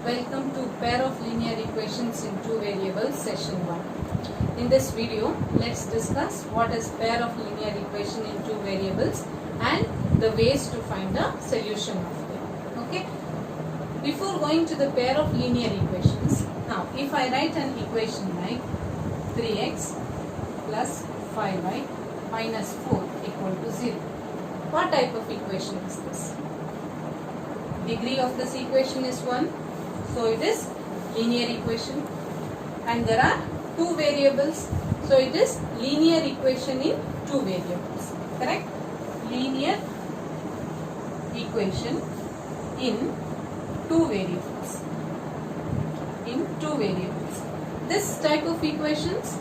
Welcome to pair of linear equations in two variables session 1. In this video, let's discuss what is pair of linear equation in two variables and the ways to find the solution of them. Okay. Before going to the pair of linear equations, now if I write an equation like 3x plus 5y minus 4 equal to 0, what type of equation is this? Degree of this equation is 1, so it is linear equation, and there are two variables, so it is linear equation in two variables, correct? Linear equation in two variables. This type of equations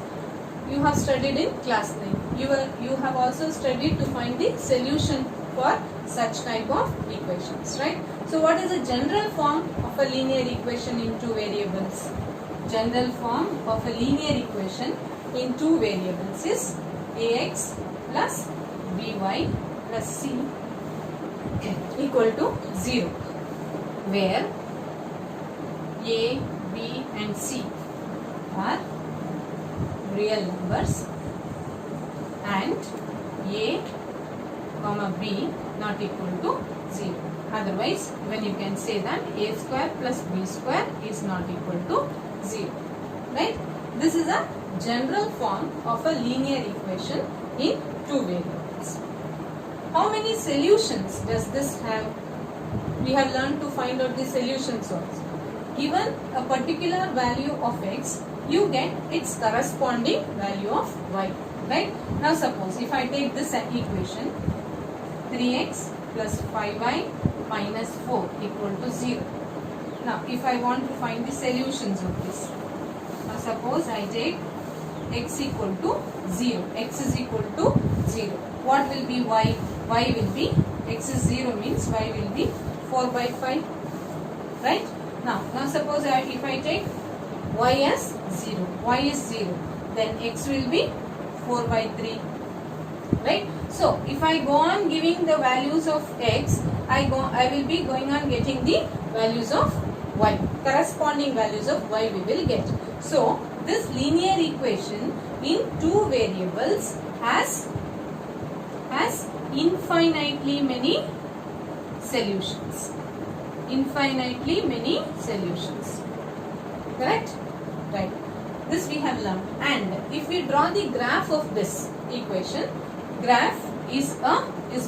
you have studied in class 9. You have also studied to find the solution for such type of equations, right? So what is the general form of a linear equation in two variables? General form of a linear equation in two variables is ax plus by plus c equal to 0, where a, b and c are real numbers and a comma b not equal to 0. Otherwise, even you can say that a square plus b square is not equal to 0. Right? This is a general form of a linear equation in two variables. How many solutions does this have? We have learned to find out the solutions also. Given a particular value of x, you get its corresponding value of y. Right? Now suppose if I take this equation 3x plus 5y minus 4 equal to 0. Now if I want to find the solutions of this, now suppose I take x equal to 0, x is equal to 0. What will be y? Y will be, x is 0 means y will be 4 by 5. Right? Now suppose if I take y as 0, y is 0, then x will be 4 by 3. Right? So if I go on giving the values of x, I will be going on getting the values of y. Corresponding values of y we will get. So this linear equation in two variables has infinitely many solutions. Infinitely many solutions. Correct? Right. This we have learned. And if we draw the graph of this equation, graph is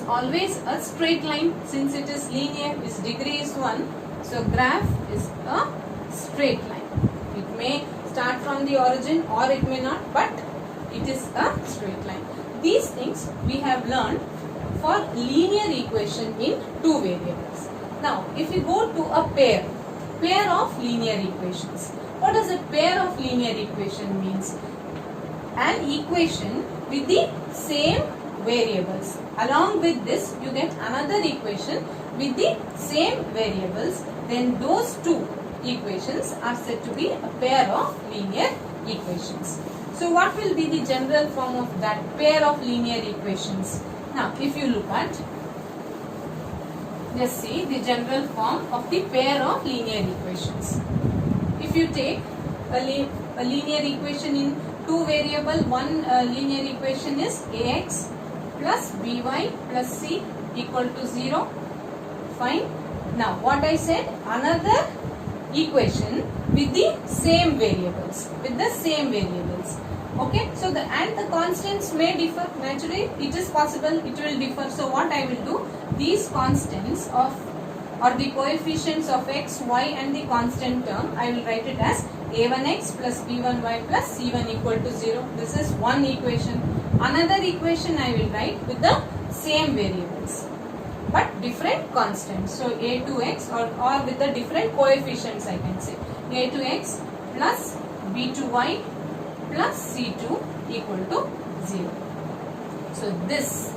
always a straight line. Since it is linear, its degree is 1. So graph is a straight line. It may start from the origin or it may not, but it is a straight line. These things we have learned for linear equation in two variables. Now if you go to a pair of linear equations. What does a pair of linear equation means? An equation with the same variables. Along with this, you get another equation with the same variables. Then those two equations are said to be a pair of linear equations. So what will be the general form of that pair of linear equations? Now if you look at, just see the general form of the pair of linear equations. If you take a linear equation in two variable, one linear equation is ax plus by plus c equal to 0. Fine. Now what I said, another equation with the same variables. Okay. So the constants may differ. Naturally, it is possible it will differ. So what I will do, these constants or the coefficients of x, y and the constant term, I will write it as a1x plus b1y plus c1 equal to 0. This is one equation. Another equation I will write with the same variables but different constants. So a2x or with the different coefficients, I can say a2x plus b2y plus c2 equal to 0. So this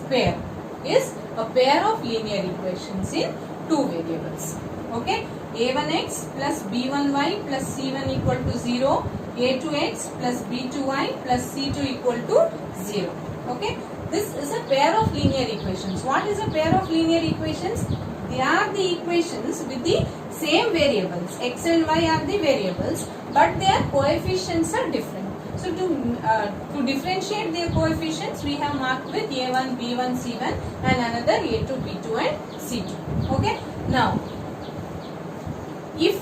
pair is a pair of linear equations in two variables. Okay, a1x plus b1y plus c1 equal to 0, a2x plus b2y plus c2 equal to 0. Okay, this is a pair of linear equations. What is a pair of linear equations? they are the equations with the same variables. X and y are the variables, but their coefficients are different. So to differentiate their coefficients, we have marked with A1, B1, C1 and another A2, B2 and C2. Okay. Now, if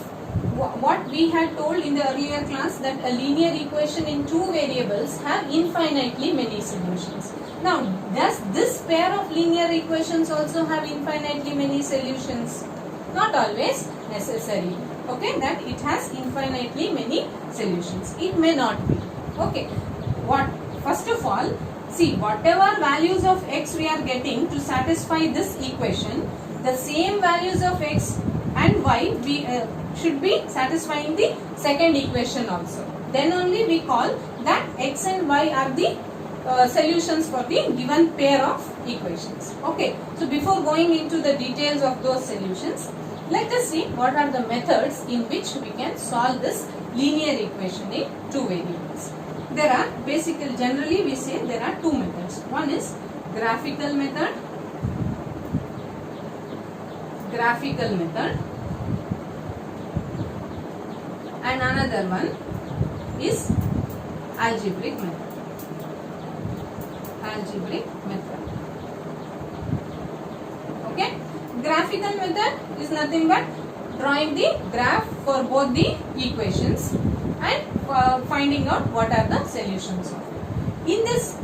what we had told in the earlier class that a linear equation in two variables have infinitely many solutions. Now, does this pair of linear equations also have infinitely many solutions? Not always necessary. Okay, that it has infinitely many solutions. It may not be. Okay, first of all, see, whatever values of x we are getting to satisfy this equation, the same values of x and y should be satisfying the second equation also. Then only we call that x and y are the solutions for the given pair of equations. Okay, so before going into the details of those solutions, let us see what are the methods in which we can solve this linear equation in two variables. There are generally we say there are two methods. One is graphical method, and another one is algebraic method. Okay, graphical method is nothing but drawing the graph for both the equations and finding out what are the solutions of it. In this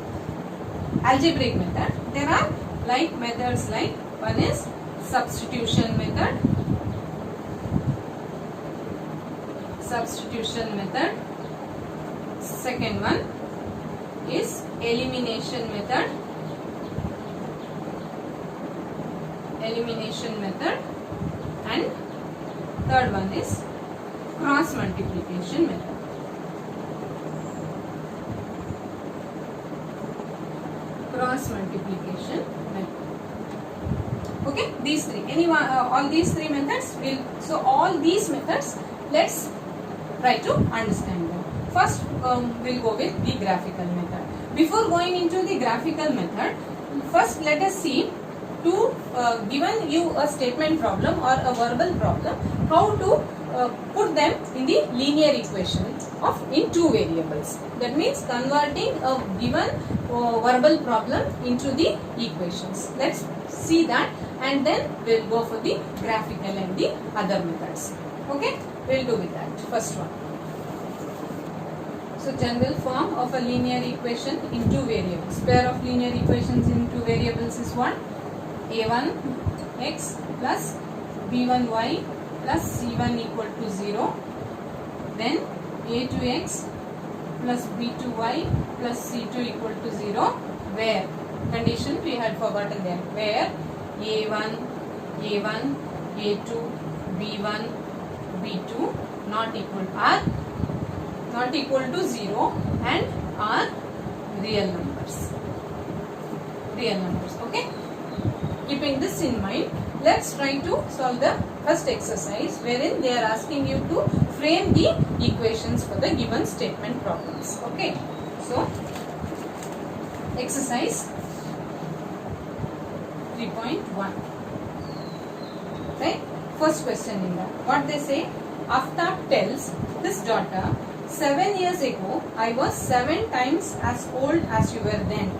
algebraic method, there are methods like one is substitution method, second one is elimination method, and third one is cross multiplication method. Okay, these three. All these three methods will. So all these methods, let's try to understand them. First, we'll go with the graphical method. Before going into the graphical method, first let us see given you a statement problem or a verbal problem, how to put them in the linear equation in two variables. That means converting a given verbal problem into the equations. Let's see that, and then we'll go for the graphical and the other methods. Okay, we'll do with that. First one. So general form of a linear equation in two variables. Pair of linear equations in two variables is what? A1x plus b1y plus c1 equal to 0. Then a2x plus b2y plus c2 equal to 0. Where? Condition we had forgotten there. Where a1, a2, b1, b2 not equal to 0 and are real numbers. Okay? Keeping this in mind, let's try to solve the first exercise wherein they are asking you to frame the equations for the given statement problems. Okay? So, exercise 3.1. Right? First question in that. What they say? Aftab tells his daughter, 7 years ago, I was 7 times as old as you were then.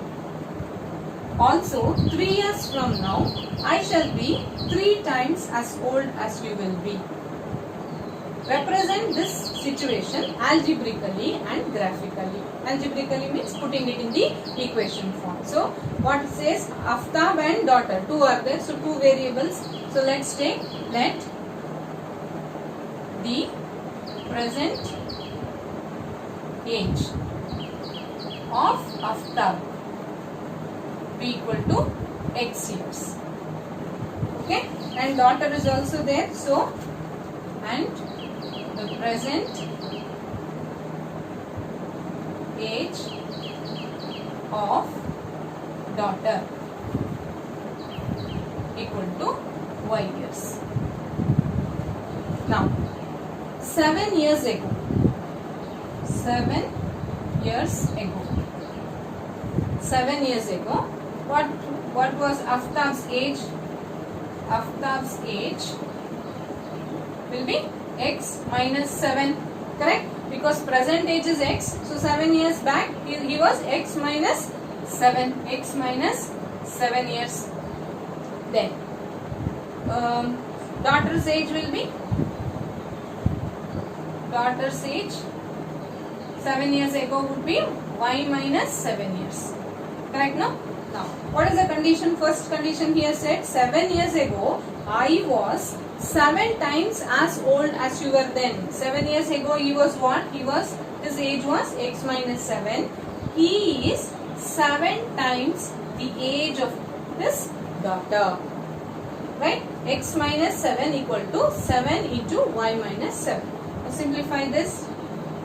Also, 3 years from now, I shall be 3 times as old as you will be. Represent this situation algebraically and graphically. Algebraically means putting it in the equation form. So, what it says? Aftab and daughter. 2 are there. So, 2 variables. So, let's take let the present age of Aftab be equal to x years. Okay, and daughter is also there. So, and the present age of daughter equal to y years. Now, 7 years ago. 7 years ago, what was Aftab's age? Aftab's age will be x minus 7, correct? Because present age is x, so 7 years back he was x minus 7, x minus 7 years. Then daughter's age will be, daughter's age 7 years ago would be y minus 7 years, correct? No? Now what is the condition? First condition here said 7 years ago I was 7 times as old as you were then. 7 years ago he was what? His age was x minus 7. He is 7 times the age of his daughter, right? X minus 7 equal to 7 into y minus 7. Now simplify this.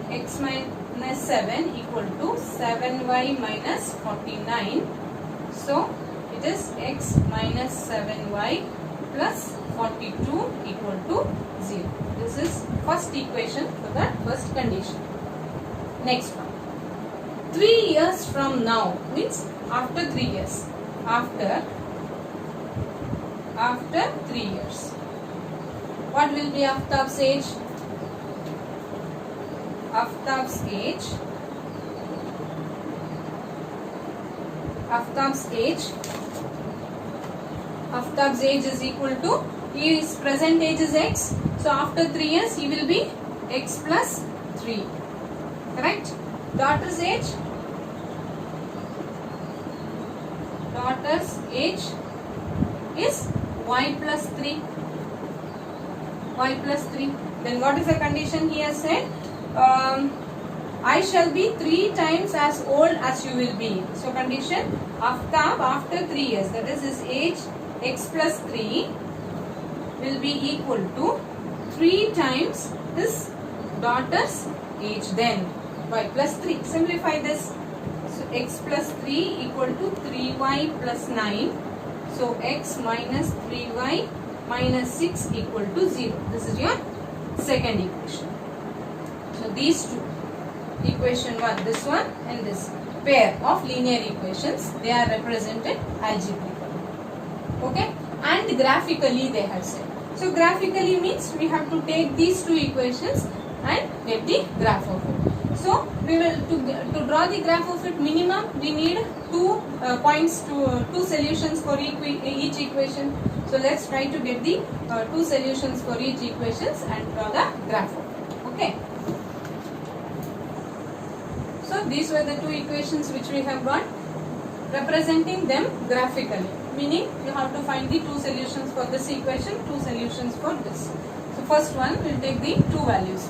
X minus 7 equal to 7y minus 49. So it is x minus 7y plus 42 equal to 0. This is first equation for that first condition. Next one. 3 years from now means after 3 years. After 3 years. What will be Aftab's age? Aftab's age. Aftab's age is equal to, his present age is x, so after 3 years he will be x plus 3, correct? Daughter's age is y plus 3. Then what is the condition he has said? I shall be 3 times as old as you will be. So condition, Aftab after 3 years, that is his age x plus 3 will be equal to 3 times his daughter's age then, y plus 3. Simplify this. So x plus 3 equal to 3y plus 9. So x minus 3y minus 6 equal to 0. This is your second equation. So these two, equation 1, this one and this pair of linear equations, they are represented algebraically. Okay, and graphically they have said. So graphically means we have to take these two equations and get the graph of it. So we will to draw the graph of it, minimum we need 2 points to 2 solutions for each equation. So let's try to get the 2 solutions for each equations and draw the graph of it. Okay. So these were the 2 equations which we have got, representing them graphically, meaning you have to find the 2 solutions for this equation, 2 solutions for this. So first one will take the 2 values,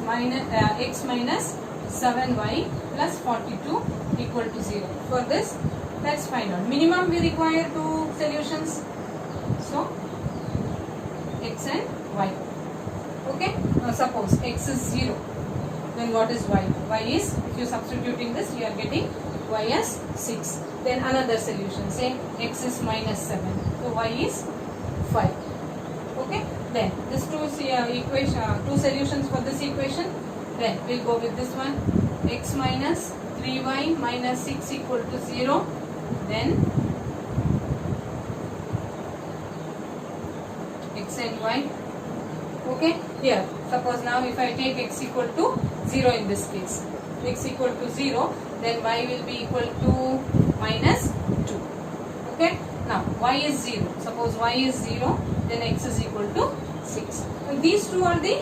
x minus 7y plus 42 equal to 0. For this, let's find out. Minimum we require 2 solutions. So x and y. Okay. Now suppose x is 0. Then what is y? Y is, if you are substituting this, you are getting y as 6. Then another solution, say x is minus 7. So y is 5. Okay. Then this 2 solutions for this equation. Then we'll go with this one. X minus 3y minus 6 equal to 0. Then x and y. Okay. Here, suppose now if I take x equal to 0 in this case, x equal to 0, then y will be equal to minus 2. Okay. Now y is 0. Suppose y is 0, then x is equal to 6. And these two are the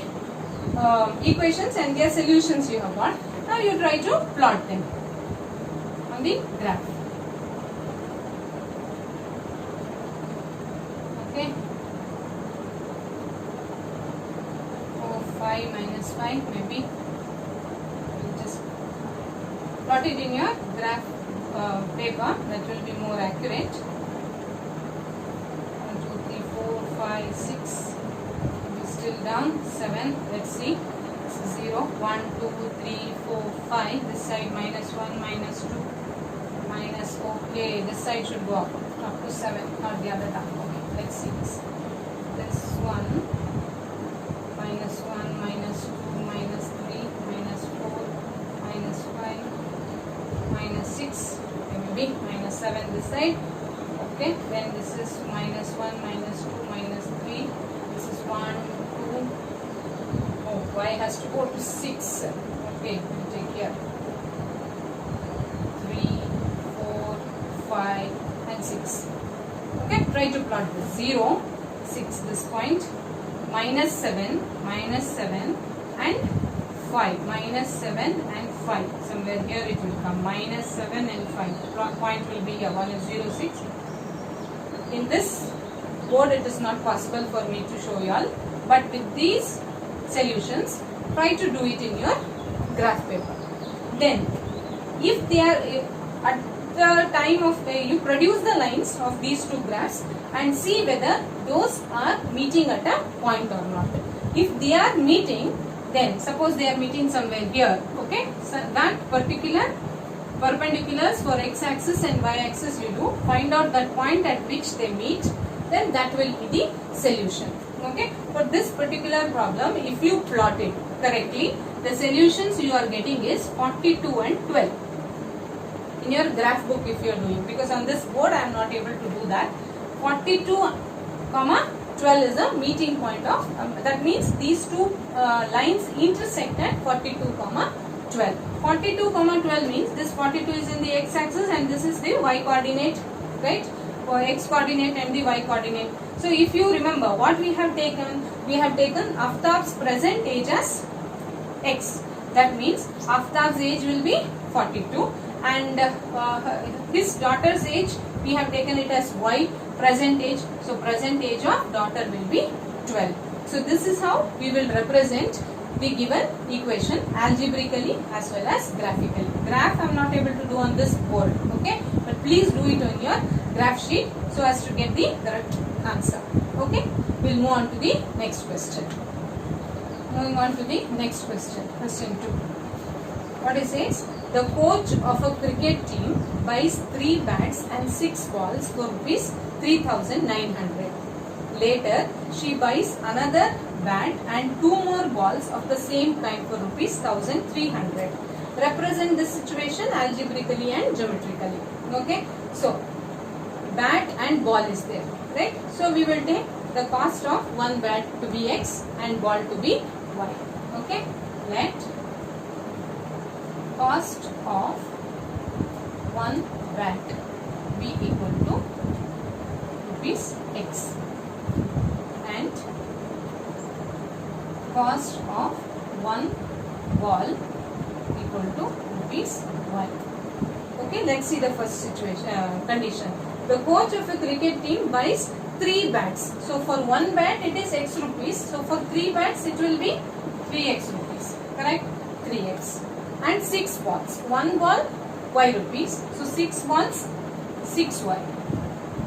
equations and their solutions you have got. Now you try to plot them on the graph. Okay. 5 minus 5 maybe. You just plot it in your graph paper, that will be more accurate. 1, 2, 3, 4, 5, 6. Still down. 7. Let's see. 0, 1, 2, 3, 4, 5. This side minus 1, minus 2, minus. Okay, this side should go up to 7, not the other down. Okay, let's see this. This 1, minus 1, minus 2, minus 3, minus 4, minus 5, minus 6. Maybe minus 7 this side. Okay, then this is minus 1, minus 2, minus 3. y has to go to 6. Okay, we'll take here 3, 4, 5 and 6. Okay, try to plot this. 0, 6 this point, minus 7 and 5, minus 7 and 5. Somewhere here it will come minus 7 and 5. Plot point will be here 1 is 0, 6. In this board it is not possible for me to show you all, but with these solutions try to do it in your graph paper. Then if they are at the time of you produce the lines of these two graphs and see whether those are meeting at a point or not. If they are meeting, then suppose they are meeting somewhere here, okay, so that particular perpendiculars for x-axis and y-axis you do, find out that point at which they meet, then that will be the solution. Okay, for this particular problem, if you plot it correctly, the solutions you are getting is 42 and 12 in your graph book if you are doing, because on this board I am not able to do that. 42 comma 12 is a meeting point of that means these two lines intersect at 42 comma 12. 42 comma 12 means this 42 is in the x-axis and this is the y-coordinate, right? For x coordinate and the y coordinate. So if you remember what we have taken Aftab's present age as x. That means Aftab's age will be 42 and his daughter's age we have taken it as y, present age. So present age of daughter will be 12. So this is how we will represent the given equation algebraically as well as graphically. Graph I am not able to do on this board, okay, but please do it on your graph sheet so as to get the correct answer. Okay, we'll move on to the next question. Moving on to the next question, question 2. What it says, the coach of a cricket team buys 3 bats and 6 balls for rupees 3,900. Later, she buys another bat and 2 more balls of the same kind for rupees 1,300. Represent this situation algebraically and geometrically. Okay, so bat and ball is there, right? So we will take the cost of one bat to be x and ball to be y. Okay, let cost of one bat be equal to rupees x and cost of one ball equal to rupees y. Okay, let's see the first situation condition. The coach of a cricket team buys 3 bats. So for one bat it is x rupees. So for 3 bats it will be 3x rupees. Correct? 3x. And 6 balls. One ball y rupees. So 6 balls 6y.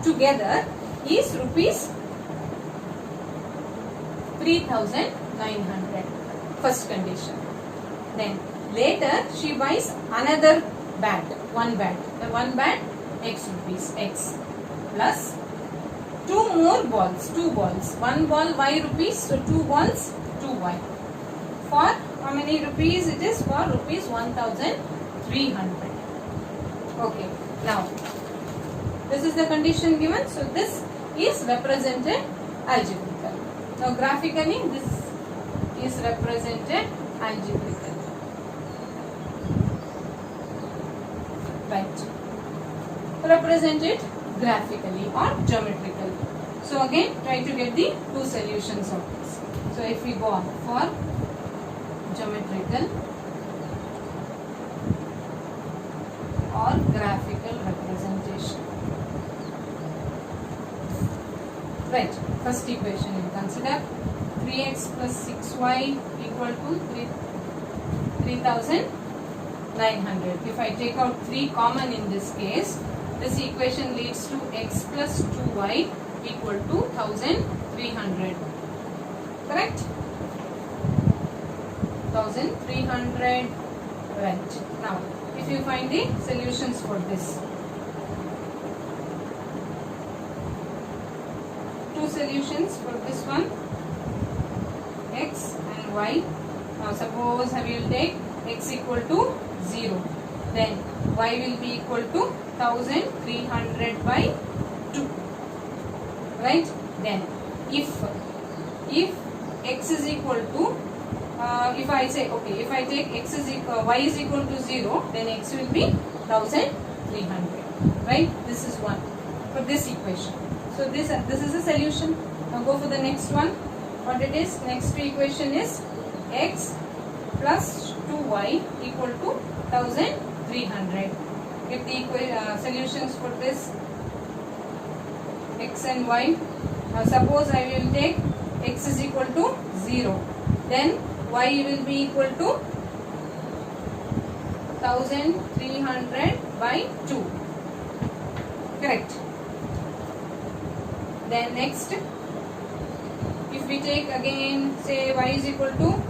Together is rupees 3,900. First condition. Then later she buys another bat. One bat. The one bat x rupees x plus 2 more balls, 2 balls. One ball y rupees, so 2 balls 2y. For how many rupees it is? For rupees 1,300. Okay, now this is the condition given. So this is represented algebraically. Now graphically this is represented algebraically. Right. Represent it graphically or geometrically. So again try to get the 2 solutions of this. So if we go on for geometrical or graphical representation. Right, first equation you consider 3x plus 6y equal to 3,900. If I take out 3 common in this case, this equation leads to x plus 2y equal to 1,300. Correct? 1,300. Right. Now, if you find the solutions for this. 2 solutions for this one. X and y. Now, suppose I will take x equal to 0. Then y will be equal to 1,300 by 2. Right? Then if x is equal to if I say, okay, if I take x is equal, y is equal to 0, then x will be 1300, right? This is one for this equation. So this is a solution. Now go for the next one. What it is? Next equation is x plus 2y equal to 1300. Get the solutions for this x and y. Now suppose I will take x is equal to 0, then y will be equal to 1300 by 2. Correct. Then next, if we take again, say y is equal to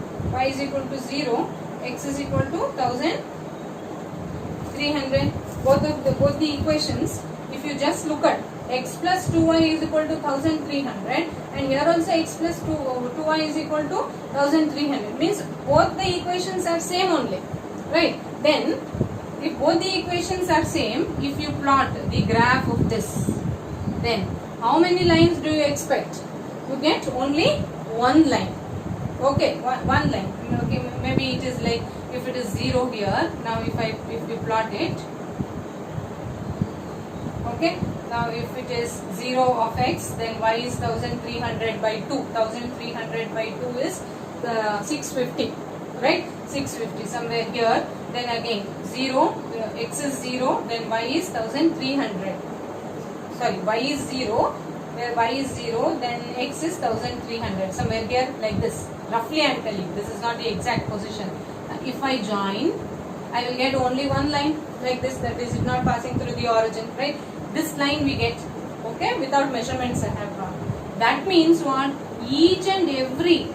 0, x is equal to 1300. Both the equations, if you just look at x plus 2y is equal to 1300, and here also x plus 2y is equal to 1300, means both the equations are same only, right? Then if both the equations are same, if you plot the graph of this, then how many lines do you expect? You get only one line. Okay, one line. Okay, maybe it is like, if it is 0 here, now if we plot it, okay, now if it is 0 of x, then y is 1300 by 2. 1300 by 2 is 650, right? 650 somewhere here. Then again 0, x is 0, then y is 1300. Sorry, y is 0, where y is 0, then x is 1300. Somewhere here like this. Roughly I am telling, this is not the exact position. If I join, I will get only one line like this, that is not passing through the origin, right? This line we get, okay, without measurements I have drawn. That means what? Each and every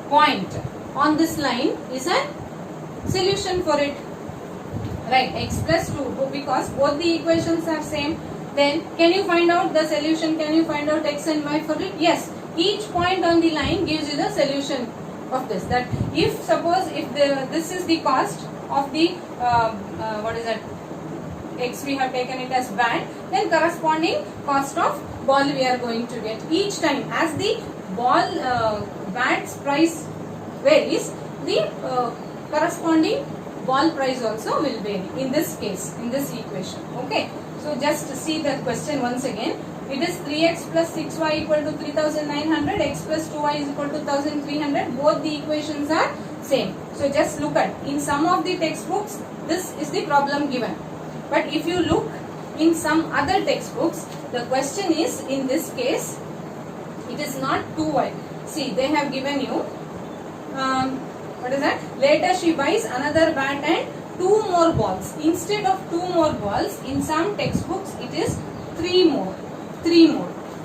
point on this line is a solution for it, right? X plus 2, because both the equations are same. Then can you find out the solution? Can you find out x and y for it? Yes. Each point on the line gives you the solution of this. That if suppose if this is the cost of the what is that, x we have taken it as bat, then corresponding cost of ball we are going to get. Each time as the ball bat's price varies, the corresponding ball price also will vary in this case, in this equation. Okay, so just see the question once again. It is 3x plus 6y equal to 3900, x plus 2y is equal to 1300. Both the equations are same. So just look at, in some of the textbooks this is the problem given, but if you look in some other textbooks, the question is, in this case it is not 2y. See, they have given you what is that? Later she buys another bat and 2 more balls. Instead of 2 more balls, in some textbooks it is 3 more.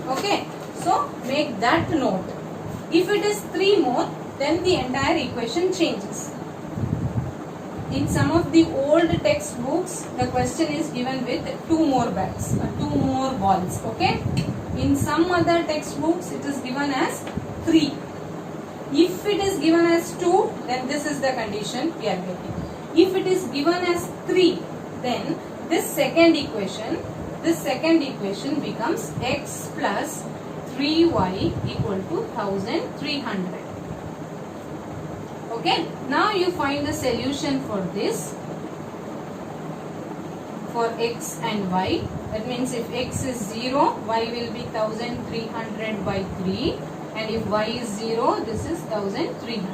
Okay, so make that note. If it is 3 more, then the entire equation changes. In some of the old textbooks, the question is given with 2 more bats, 2 more balls. Okay, in some other textbooks it is given as 3. If it is given as 2, then this is the condition we are getting. If it is given as 3, then this second equation becomes x plus 3y equal to 1300. Okay, now you find the solution for this, for x and y. That means if x is 0, y will be 1300 by 3, and if y is 0, this is 1300.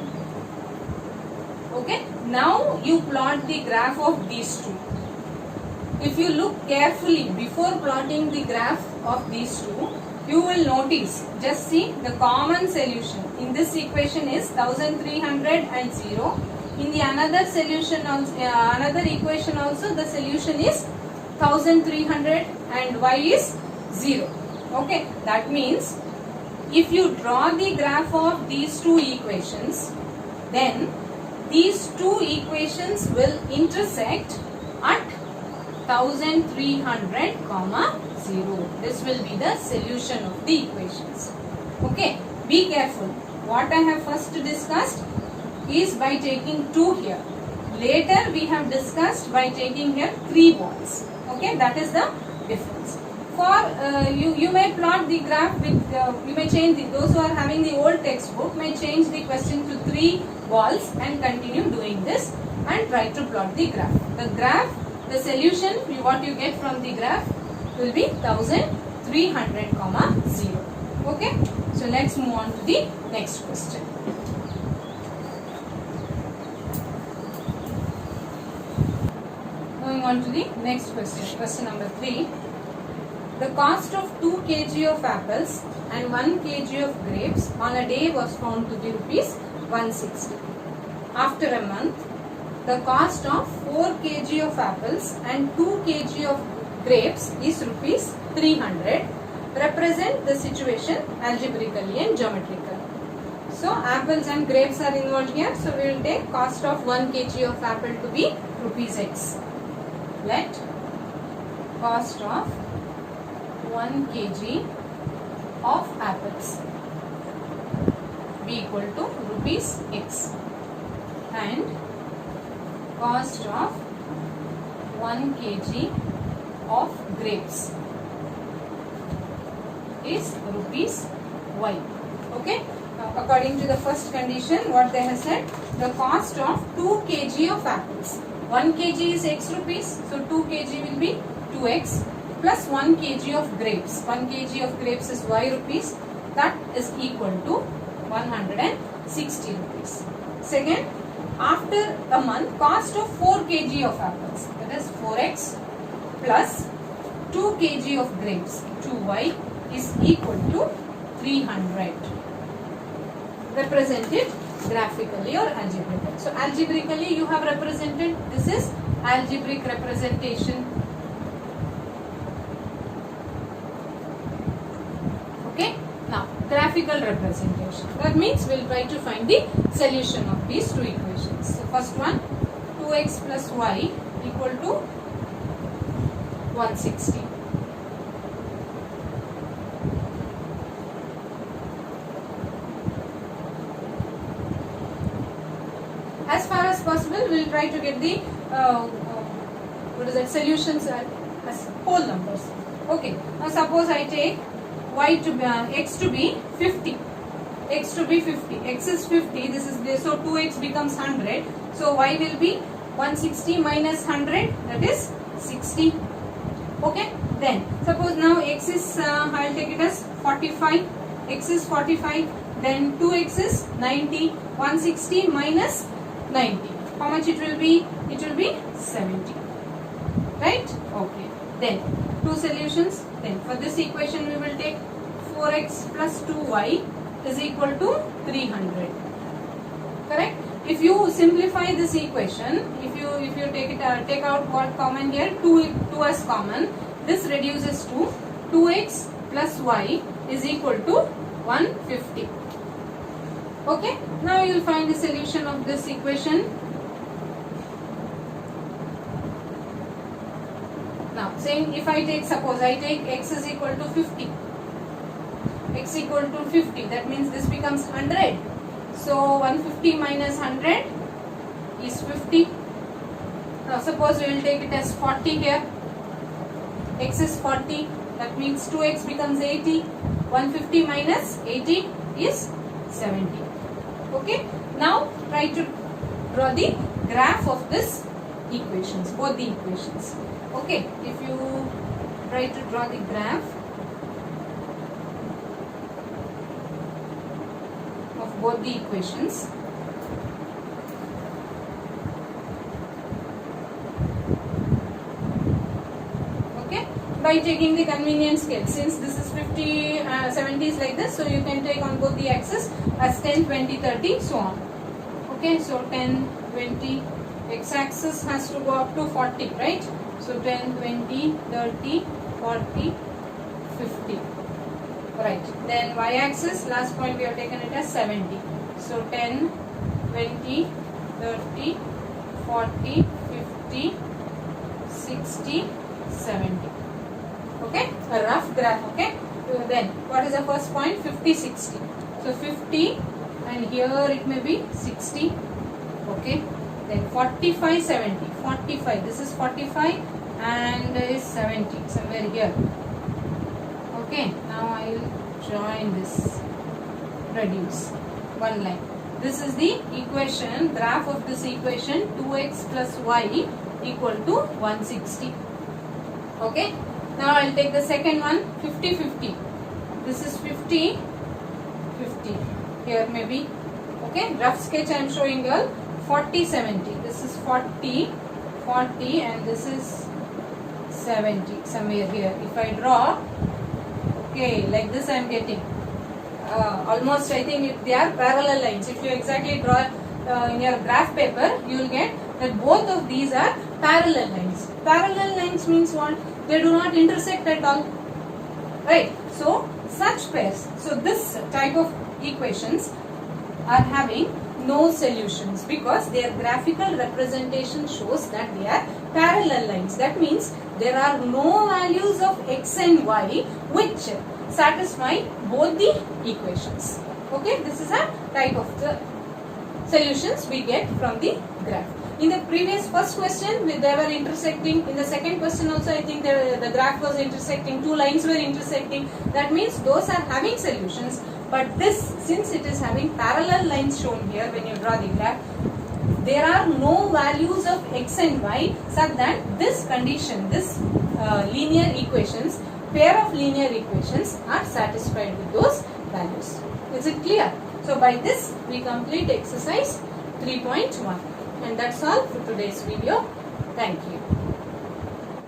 Okay, now you plot the graph of these two. If you look carefully before plotting the graph of these two, you will notice, just see the common solution. In this equation is 1300 and 0. In the another solution also, another equation also, the solution is 1300 and y is 0. Okay, that means if you draw the graph of these two equations, then these two equations will intersect at 1300 comma 0. This will be the solution of the equations. Okay, be careful. What I have first discussed is by taking 2 here. Later we have discussed by taking here 3 balls. Okay, that is the difference. for you may plot the graph with you may change those who are having the old textbook may change the question to 3 balls and continue doing this and try to plot the graph. The solution what you get from the graph will be 1300, 0. Okay, so let's move on to the next question. Moving on to the next question number 3. The cost of 2 kg of apples and 1 kg of grapes on a day was found to be rupees 160. After a month, the cost of 4 kg of apples and 2 kg of grapes is rupees 300. Represent the situation algebraically and geometrically. So apples and grapes are involved here. So we will take cost of 1 kg of apple to be rupees X. Let cost of 1 kg of apples be equal to rupees X and cost of 1 kg of grapes is rupees Y. Okay. Now according to the first condition, what they have said, the cost of 2 kg of apples. 1 kg is X rupees, so 2 kg will be 2X plus 1 kg of grapes. 1 kg of grapes is Y rupees, that is equal to 160 rupees. Second, after a month, cost of 4 kg of apples, that is 4X plus 2 kg of grapes, 2Y is equal to 300. Represented graphically or algebraically. So algebraically you have represented, this is algebraic representation. Okay. Now graphical representation. That means we will try to find the solution of these two equations. So first one, 2x plus y equal to 160. As far as possible, we will try to get the solutions as whole numbers. Okay. Now suppose I take y to be x to be 50. X to be 50. X is 50. This is this. So 2x becomes 100. So y will be 160 minus 100. That is 60. Okay. Then suppose now x is I will take it as 45. X is 45. Then 2x is 90. 160 minus 90. How much it will be? It will be 70. Right? Okay. Then two solutions. Then for this equation we will take 4x plus 2y is equal to 300. Correct? If you simplify this equation, if you take it take out what common here, 2 as common, this reduces to 2x plus y is equal to 150. Okay, now you will find the solution of this equation. Now saying if I take, suppose I take x is equal to 50. X equal to 50, that means this becomes 100. So 150 minus 100 is 50. Now suppose we will take it as 40 here. X is 40, that means 2x becomes 80. 150 minus 80 is 70. Okay, now try to draw the graph of this equations, both the equations. Okay, if you try to draw the graph of both the equations. Okay, by taking the convenience scale, since this is 50, 70 is like this, so you can take on both the axes as 10, 20, 30, so on. Okay, so 10, 20, x-axis has to go up to 40, right? So 10, 20, 30, 40, 50. Right. Then y-axis, last point we have taken it as 70. So 10, 20, 30, 40, 50, 60, 70. Okay, a rough graph. Okay. So then what is the first point? 50, 60. So 50 and here it may be 60. Okay. Then 45, 70. 45. This is 45 and is 70 somewhere here. Okay, now I will join this, reduce one line. This is the equation, graph of this equation 2x plus y equal to 160. Okay, now I will take the second one, 50-50. This is 50-50 here maybe. Okay, rough sketch I am showing you. 40-70. This is 40 and this is 70 somewhere here. If I draw, okay, like this I am getting. Almost I think they are parallel lines. If you exactly draw in your graph paper, you will get that both of these are parallel lines. Parallel lines means what? They do not intersect at all. Right? So, such pairs. So, this type of equations are having no solutions because their graphical representation shows that they are parallel lines. That means there are no values of x and y which satisfy both the equations. Okay, this is a type of the solutions we get from the graph. In the previous first question, they were intersecting. In the second question also, I think the graph was intersecting. Two lines were intersecting. That means those are having solutions. But this, since it is having parallel lines shown here when you draw the graph, there are no values of x and y such that this condition, this linear equations, pair of linear equations are satisfied with those values. Is it clear? So by this we complete exercise 3.1, and that's all for today's video. Thank you.